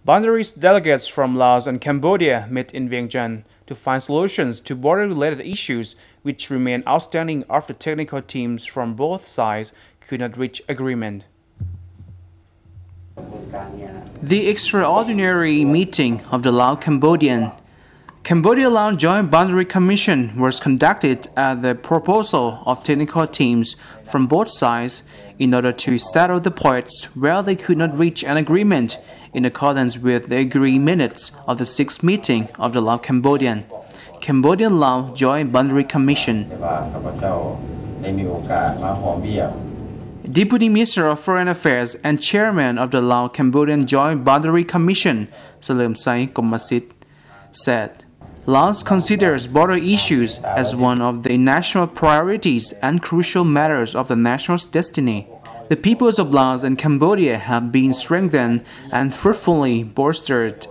Boundaries delegates from Laos and Cambodia met in Vientiane to find solutions to border-related issues which remain outstanding after technical teams from both sides could not reach agreement. The extraordinary meeting of the Cambodia-Laos Joint Boundary Commission was conducted at the proposal of technical teams from both sides in order to settle the points where they could not reach an agreement in accordance with the agreed minutes of the 6th meeting of the Cambodia-Laos Joint Boundary Commission. Deputy Minister of Foreign Affairs and Chairman of the Laos-Cambodian Joint Boundary Commission, Salemsai Kommasit, said, Laos considers border issues as one of the national priorities and crucial matters of the nation's destiny. The peoples of Laos and Cambodia have been strengthened and fruitfully bolstered,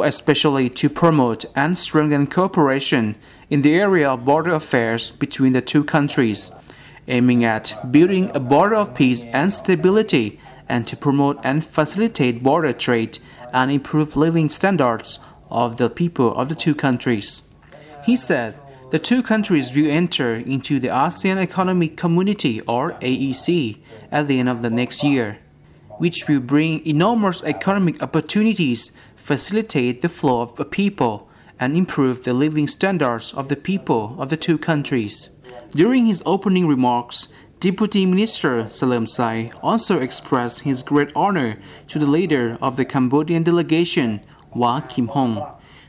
especially to promote and strengthen cooperation in the area of border affairs between the two countries, aiming at building a border of peace and stability and to promote and facilitate border trade and improve living standards of the people of the two countries. He said the two countries will enter into the ASEAN Economic Community or AEC at the end of the next year, which will bring enormous economic opportunities, facilitate the flow of people, and improve the living standards of the people of the two countries. During his opening remarks, Deputy Minister Salemsai also expressed his great honor to the leader of the Cambodian delegation, Wah Kim Hong,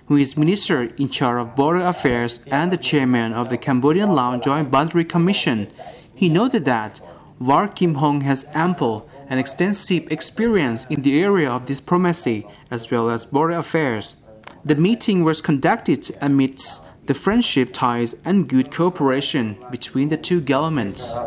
who is Minister in charge of Border Affairs and the Chairman of the Cambodian-Laos Joint Boundary Commission. He noted that Wah Kim Hong has ample and extensive experience in the area of diplomacy as well as border affairs. The meeting was conducted amidst the friendship ties and good cooperation between the two governments.